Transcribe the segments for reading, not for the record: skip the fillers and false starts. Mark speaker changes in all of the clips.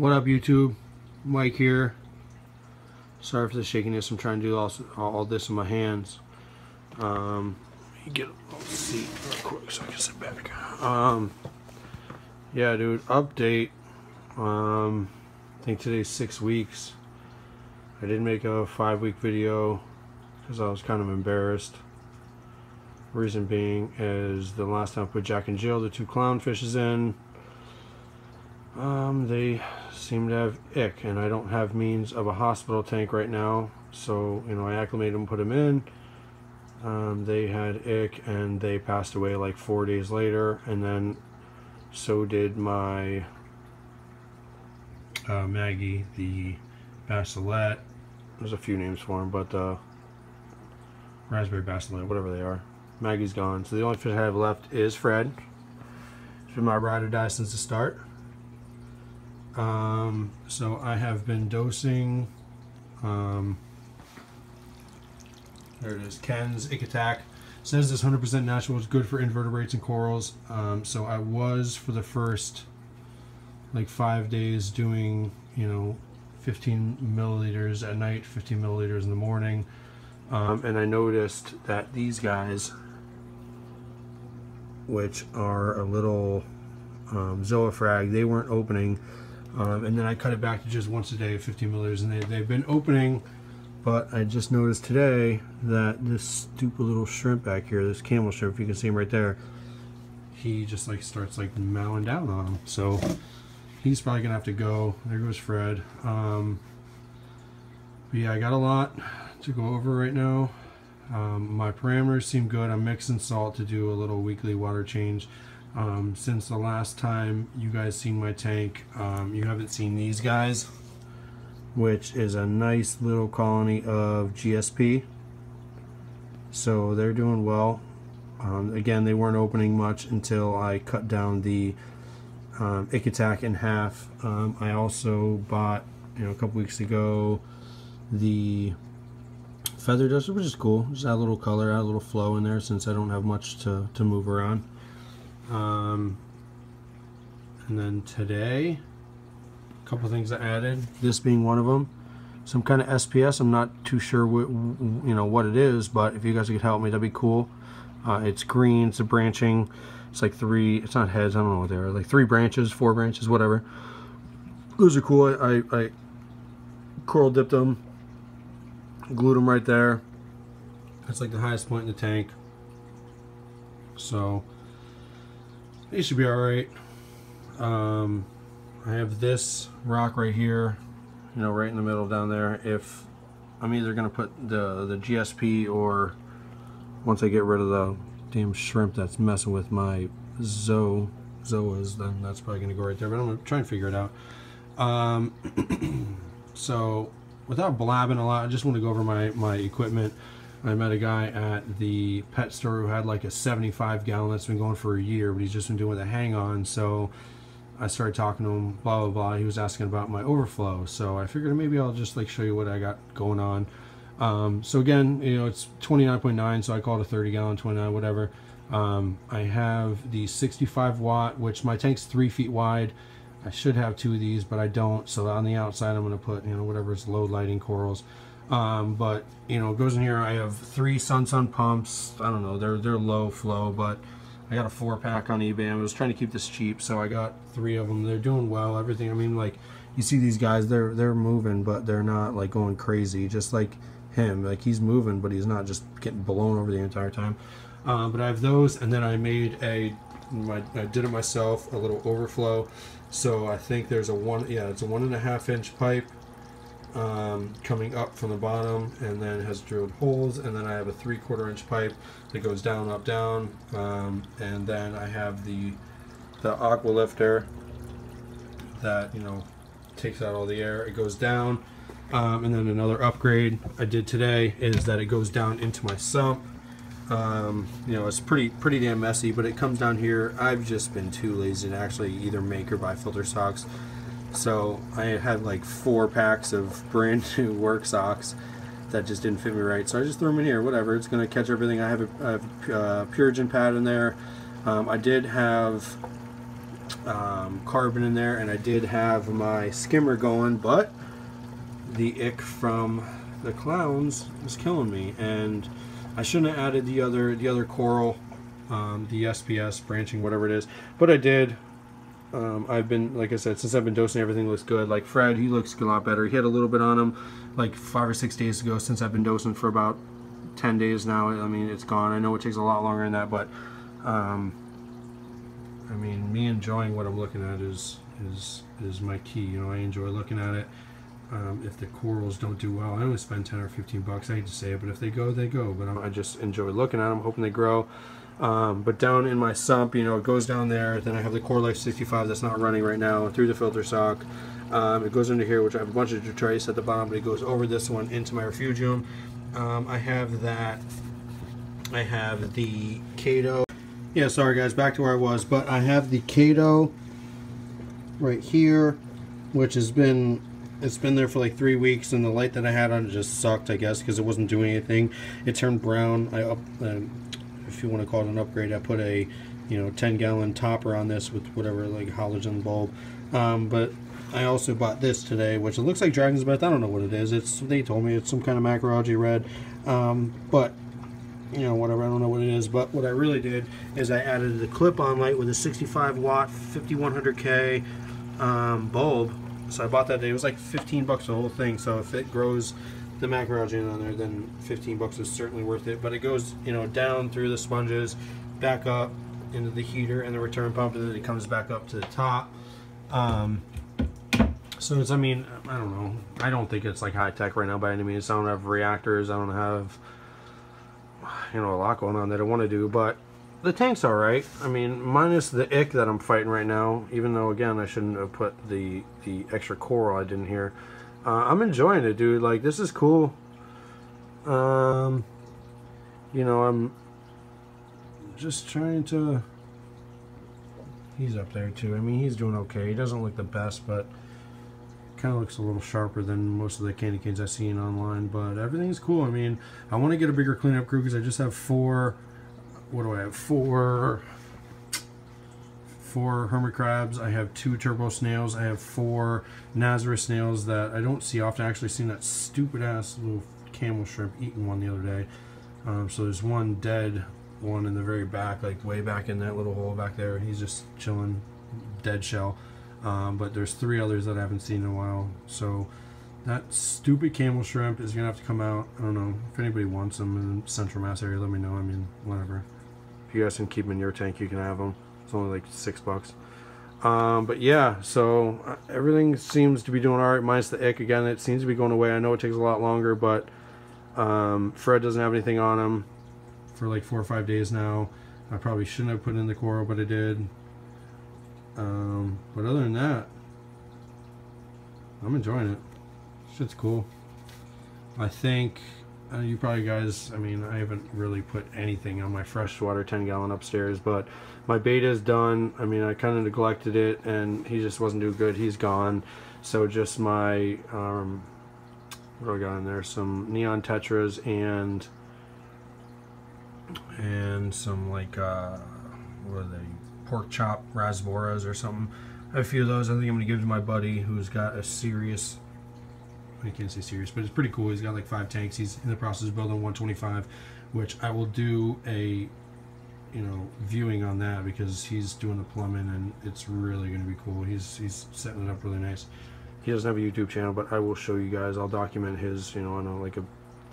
Speaker 1: What up, YouTube? Mike here. Sorry for the shakiness. I'm trying to do all this in my hands. Let me get a seat real quick so I can sit back. Yeah, dude. Update. I think today's 6 weeks. I did make a 5-week video because I was kind of embarrassed. Reason being is the last time I put Jack in jail, the 2 clownfishes in. They seem to have ick, and I don't have means of a hospital tank right now, so I acclimated them, put them in. They had ick and they passed away like 4 days later, and then so did my Maggie, the Bassilet. There's a few names for them, but raspberry Bassilet, whatever they are. Maggie's gone, so the only fish I have left is Fred. It's been my ride or die since the start. So I have been dosing, there it is, Ken's Ick Attack. Says this 100% natural, is good for invertebrates and corals. So I was, for the first like 5 days, doing 15 milliliters at night, 15 milliliters in the morning. And I noticed that these guys, which are a little zoophrag, they weren't opening. And then I cut it back to just once a day, 15 milliliters, and they've been opening. But I just noticed today that this stupid little shrimp back here, this camel shrimp, you can see him right there, he just starts mowing down on him. So he's probably gonna have to go. There goes Fred. But yeah, I got a lot to go over right now. My parameters seem good. I'm mixing salt to do a little weekly water change. Since the last time you guys seen my tank, you haven't seen these guys, which is a nice little colony of GSP. So they're doing well. Again, they weren't opening much until I cut down the Ick Attack in half. I also bought, a couple weeks ago, the feather duster, which is cool. Just add a little color, add a little flow in there since I don't have much to move around. And then today, a couple things I added, this being one of them, some kind of SPS. I'm not too sure what it is, but if you guys could help me, that'd be cool. It's green, it's a branching, it's like 3, it's not heads, I don't know what they are, like 3 branches, 4 branches, whatever. Those are cool. I coral dipped them, glued them right there. That's like the highest point in the tank, so they should be alright. I have this rock right here, right in the middle down there. If I'm either gonna put the GSP, or once I get rid of the damn shrimp that's messing with my zoas, then that's probably gonna go right there. But I'm gonna try and figure it out. So without blabbing a lot, I just want to go over my equipment. I met a guy at the pet store who had like a 75-gallon that's been going for a year, but he's just been doing the hang-on. So I started talking to him, blah, blah, blah. He was asking about my overflow. So I figured maybe I'll just show you what I got going on. So again, it's 29.9, so I call it a 30-gallon, 29, whatever. I have the 65 watt, which my tank's 3 feet wide. I should have 2 of these, but I don't. So on the outside, I'm going to put, whatever's low lighting corals. But it goes in here. I have 3 Sun pumps. I don't know, they're low flow, but I got a 4-pack on eBay. I was trying to keep this cheap, so I got 3 of them. They're doing well, everything. I mean, you see these guys, they're moving, but they're not going crazy, just like him. He's moving, but he's not just getting blown over the entire time. But I have those, and then I made I did it myself, a little overflow. So I think there's it's a 1.5 inch pipe coming up from the bottom, and then it has drilled holes, and then I have a 3/4 inch pipe that goes down, up, down, and then I have the aqua lifter that takes out all the air. It goes down, and then another upgrade I did today is that it goes down into my sump. It's pretty damn messy, but it comes down here. I've just been too lazy to actually either make or buy filter socks. So I had like 4 packs of brand new work socks that just didn't fit me right. So I just threw them in here, whatever. It's going to catch everything. I have a Purigen pad in there. I did have carbon in there, and I did have my skimmer going, but the ick from the clowns was killing me, and I shouldn't have added the other coral, the SPS branching, whatever it is, but I did. I've been, like I said, since I've been dosing, everything looks good. Like Fred, he looks a lot better. He had a little bit on him like 5 or 6 days ago. Since I've been dosing for about 10 days now, I mean, it's gone. I know it takes a lot longer than that, but I mean, me enjoying what I'm looking at is my key. You know, I enjoy looking at it. If the corals don't do well, I only spend 10 or 15 bucks. I hate to say it, but if they go, they go. But I just enjoy looking at them, hoping they grow. But down in my sump, you know, it goes down there. Then I have the Core Life 65 that's not running right now through the filter sock. It goes into here, which I have a bunch of trace at the bottom, but it goes over this one into my refugium. I have that. I have the Kato. Yeah, sorry guys, back to where I was. But I have the Kato right here, which has been, it's been there for like 3 weeks, and the light that I had on it just sucked, I guess, because it wasn't doing anything. It turned brown. If you want to call it an upgrade, I put a 10-gallon topper on this with whatever, like halogen bulb. But I also bought this today, which it looks like Dragon's Breath. I don't know what it is. They told me it's some kind of macroalgae red, but whatever. I don't know what it is. But what I really did is I added the clip-on light with a 65 watt 5100K bulb. So I bought that day. It was like 15 bucks the whole thing. So if it grows the macroalgae on there, then 15 bucks is certainly worth it. But it goes, down through the sponges, back up into the heater and the return pump, and then it comes back up to the top. So it's, I mean, I don't know. I don't think it's like high tech right now by any means. I don't have reactors. I don't have, a lot going on that I want to do. But the tank's all right. I mean, minus the ick that I'm fighting right now. Even though, again, I shouldn't have put the extra coral I didn't hear. I'm enjoying it, dude. Like, this is cool. I'm just trying to... He's up there, too. I mean, he's doing okay. He doesn't look the best, but kind of looks a little sharper than most of the candy canes I've seen online. But everything's cool. I mean, I want to get a bigger cleanup crew because I just have 4... What do I have? 4 hermit crabs. I have 2 turbo snails. I have 4 Nazareth snails that I don't see often. I actually seen that stupid ass little camel shrimp eating one the other day. So there's one dead one in the very back, like way back in that little hole back there. He's just chilling, dead shell. But there's 3 others that I haven't seen in a while. So that stupid camel shrimp is gonna have to come out. I don't know if anybody wants them in the Central Mass area. Let me know. I mean, whatever. If you guys can keep them in your tank, you can have them. It's only like $6. But yeah, so everything seems to be doing alright, minus the ick. Again, it seems to be going away. I know it takes a lot longer, but Fred doesn't have anything on him for like 4 or 5 days now. I probably shouldn't have put in the coral, but I did. But other than that, I'm enjoying it. Shit's cool. I think you probably guys, I mean, I haven't really put anything on my freshwater 10-gallon upstairs, but my beta is done. I mean, I kind of neglected it, and he just wasn't too good. He's gone. So just my, what do I got in there? Some neon tetras and some like, what are they? Pork chop rasboras or something. I have a few of those. I think I'm going to give to my buddy who's got a serious, I can't say serious, but it's pretty cool. He's got like 5 tanks. He's in the process of building 125, which I will do a viewing on that because he's doing the plumbing and it's really going to be cool. He's setting it up really nice. He doesn't have a YouTube channel, but I will show you guys. I'll document his, on a, like a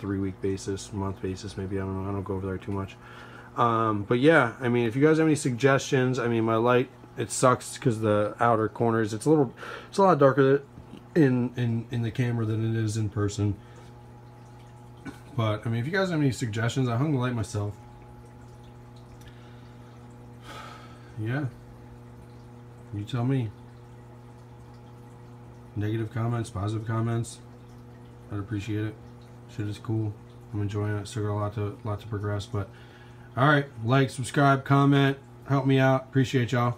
Speaker 1: 3-week basis, month basis, maybe. I don't know. I don't go over there too much. But yeah, I mean, if you guys have any suggestions, I mean, my light, it sucks because the outer corners, it's a lot darker in the camera than it is in person. But I mean, if you guys have any suggestions, I hung the light myself. Yeah, you tell me. Negative comments, positive comments, I'd appreciate it. Shit is cool. I'm enjoying it. Still got a lot to progress, but all right, like, subscribe, comment, help me out. Appreciate y'all.